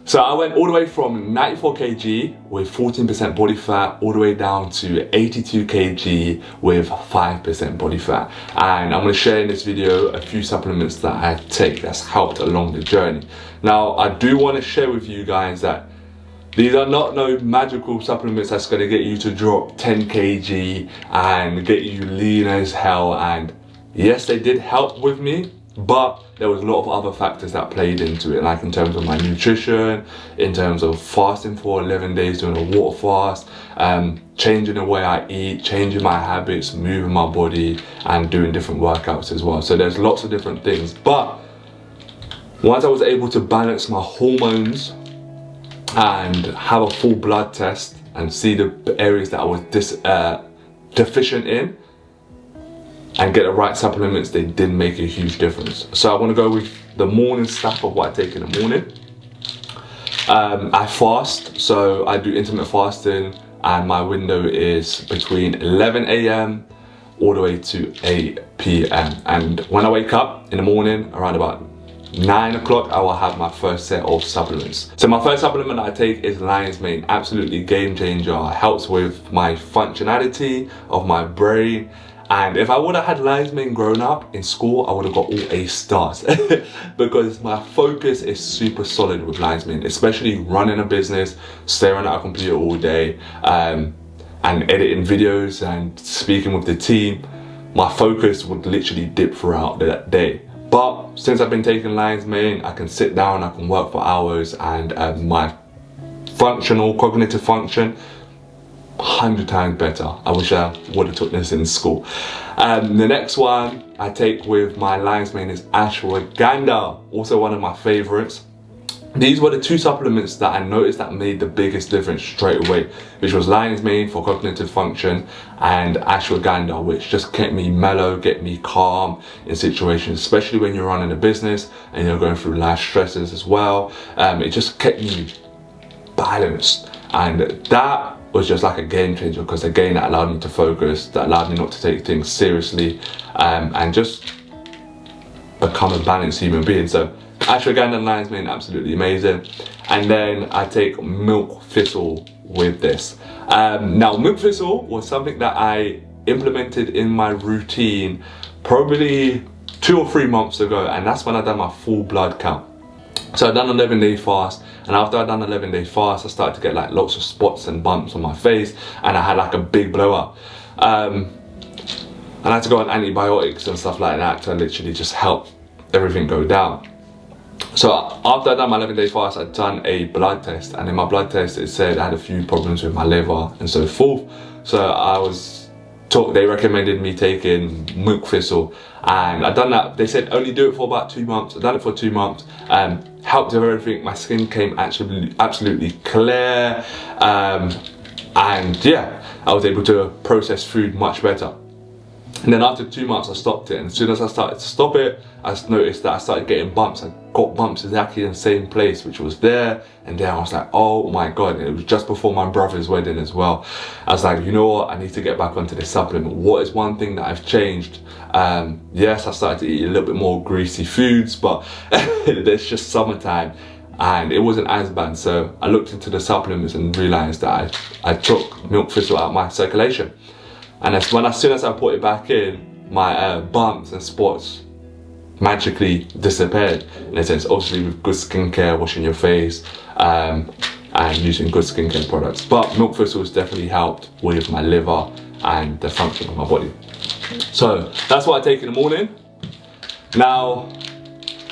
So I went all the way from 94 kg with 14% body fat all the way down to 82 kg with 5% body fat. And I'm going to share in this video a few supplements that I take that's helped along the journey. Now, I do want to share with you guys that these are not no magical supplements that's going to get you to drop 10 kg and get you lean as hell. And yes, they did help with me, but there was a lot of other factors that played into it, like in terms of my nutrition, in terms of fasting for 11 days, doing a water fast, changing the way I eat, changing my habits, moving my body, and doing different workouts as well. So there's lots of different things. But once I was able to balance my hormones and have a full blood test and see the areas that I was deficient in, and get the right supplements, they did make a huge difference. So I want to go with the morning stuff of what I take in the morning. I fast, so I do intermittent fasting, and my window is between 11 a.m. all the way to 8 p.m. And when I wake up in the morning, around about 9 o'clock, I will have my first set of supplements. So my first supplement I take is Lion's Mane. Absolutely game changer. It helps with my functionality of my brain. And if I would have had Lion's Mane growing up in school, I would have got all A stars because my focus is super solid with Lion's Mane, especially running a business, staring at a computer all day, and editing videos and speaking with the team. My focus would literally dip throughout that day. But since I've been taking Lion's Mane, I can sit down, I can work for hours, and my cognitive function, 100 times better. I wish I would have took this in school. The next one I take with my Lion's Mane is Ashwagandha, also one of my favorites. These were the two supplements that I noticed that made the biggest difference straight away, which was Lion's Mane for cognitive function and Ashwagandha, which just kept me mellow, get me calm in situations, especially when you're running a business and you're going through life stresses as well. It just kept me balanced, and that was just like a game changer, because again, that allowed me to focus, that allowed me not to take things seriously, and just become a balanced human being. So Ashwagandha and Lion's Mane, absolutely amazing. And then I take milk thistle with this. Now, milk thistle was something that I implemented in my routine probably 2 or 3 months ago, and that's when I done my full blood count. So I done an 11-day fast, and after I done an 11-day fast, I started to get like lots of spots and bumps on my face, and I had like a big blow up. And I had to go on antibiotics and stuff like that to literally just help everything go down. So after I done my 11-day fast, I'd done a blood test, and in my blood test it said I had a few problems with my liver and so forth. So I was told, they recommended me taking milk thistle, and I done that. They said only do it for about 2 months. I done it for 2 months. Helped with everything. My skin came absolutely clear, and yeah, I was able to process food much better. And then after 2 months I stopped it, and as soon as I started to stop it, I noticed that I started getting bumps. I got bumps exactly in the same place, which was there and there. I was like, oh my god. And it was just before my brother's wedding as well. I was like, you know what, I need to get back onto this supplement. What is one thing that I've changed? Yes, I started to eat a little bit more greasy foods, but it's just summertime and it wasn't as bad. So I looked into the supplements and realized that I took milk thistle out of my circulation. And as soon as I put it back in, my bumps and spots magically disappeared. In a sense, obviously with good skincare, washing your face, and using good skincare products. But milk thistle has definitely helped with my liver and the function of my body. So that's what I take in the morning. Now,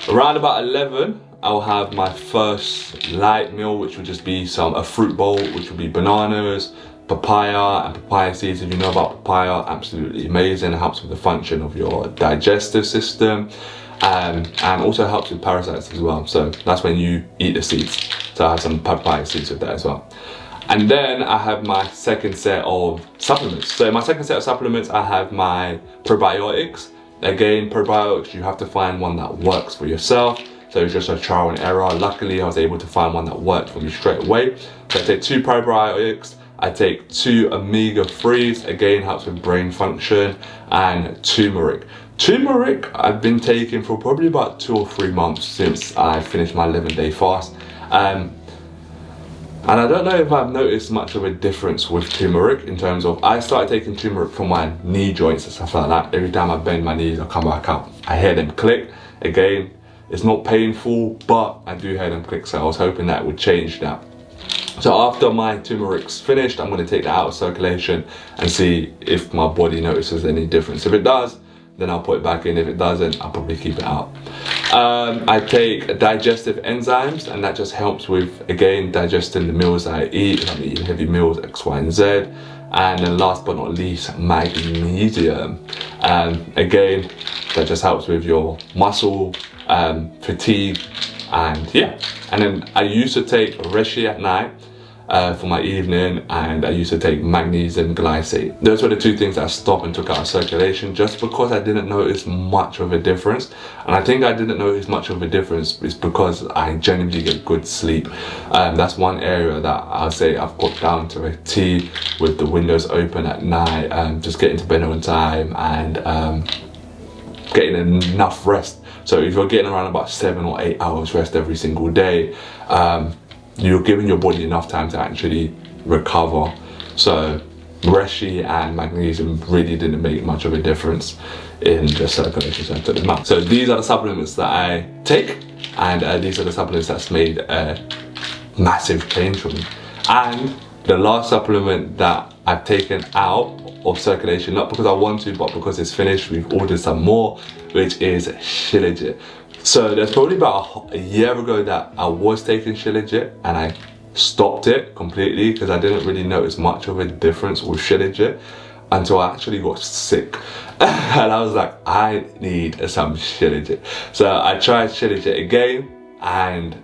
around about 11, I'll have my first light meal, which would just be a fruit bowl, which would be bananas, papaya and papaya seeds. If you know about papaya, absolutely amazing. It helps with the function of your digestive system, and also helps with parasites as well. So that's when you eat the seeds. So I have some papaya seeds with that as well. And then I have my second set of supplements. So in my second set of supplements, I have my probiotics. Again, probiotics, you have to find one that works for yourself. So it's just a trial and error. Luckily, I was able to find one that worked for me straight away. So I take 2 probiotics. I take 2 omega-3s, again helps with brain function, and turmeric. Turmeric I've been taking for probably about 2 or 3 months since I finished my 11-day fast. And I don't know if I've noticed much of a difference with turmeric in terms of, I started taking turmeric for my knee joints and stuff like that. Every time I bend my knees, I come back up, I hear them click. Again, it's not painful, but I do hear them click, so I was hoping that would change that. So after my turmeric's finished, I'm going to take that out of circulation and see if my body notices any difference. If it does, then I'll put it back in. If it doesn't, I'll probably keep it out. I take digestive enzymes, and that just helps with, again, digesting the meals I eat. If I'm eating heavy meals, X, Y, and Z. And then last but not least, magnesium. Again, that just helps with your muscle fatigue, and yeah. And then I used to take reishi at night for my evening, and I used to take magnesium glycate. Those were the two things that I stopped and took out of circulation just because I didn't notice much of a difference. And I think I didn't notice much of a difference is because I genuinely get good sleep. That's one area that I'll say I've got down to a T, with the windows open at night, just getting to bed on time, and getting enough rest. So if you're getting around about 7 or 8 hours rest every single day, you're giving your body enough time to actually recover. So reishi and magnesium really didn't make much of a difference in the circulation, so I took them out. So these are the supplements that I take, and these are the supplements that's made a massive change for me. And the last supplement that I've taken out of circulation, not because I want to, but because it's finished, we've ordered some more, which is Shilajit. So there's probably about a year ago that I was taking Shilajit, and I stopped it completely because I didn't really notice much of a difference with Shilajit until I actually got sick. And I was like, I need some Shilajit. So I tried Shilajit again, and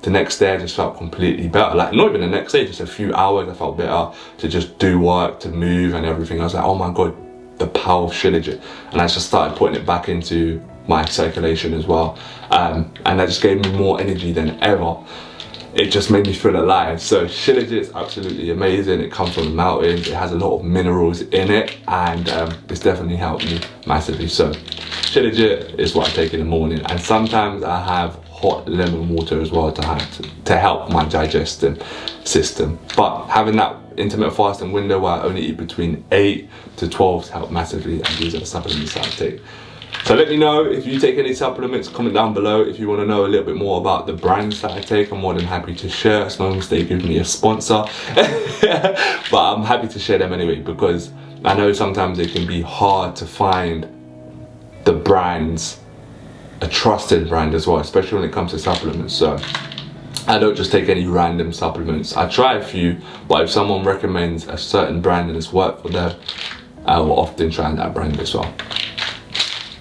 the next day I just felt completely better. Like, not even the next day, just a few hours I felt better to just do work, to move and everything. I was like, oh my God, the power of Shilajit. And I just started putting it back into my circulation as well. And that just gave me more energy than ever. It just made me feel alive. So Shilajit is absolutely amazing. It comes from the mountains. It has a lot of minerals in it, and it's definitely helped me massively. So Shilajit is what I take in the morning, and sometimes I have hot lemon water as well to help my digestive system. But having that intermittent fasting window where I only eat between 8 to 12 help massively, and these are the supplements that I take. So let me know if you take any supplements, comment down below. If you want to know a little bit more about the brands that I take, I'm more than happy to share, as long as they give me a sponsor. But I'm happy to share them anyway, because I know sometimes it can be hard to find the brands, a trusted brand as well, especially when it comes to supplements. So I don't just take any random supplements. I try a few, but if someone recommends a certain brand and it's worked for them, I will often try that brand as well.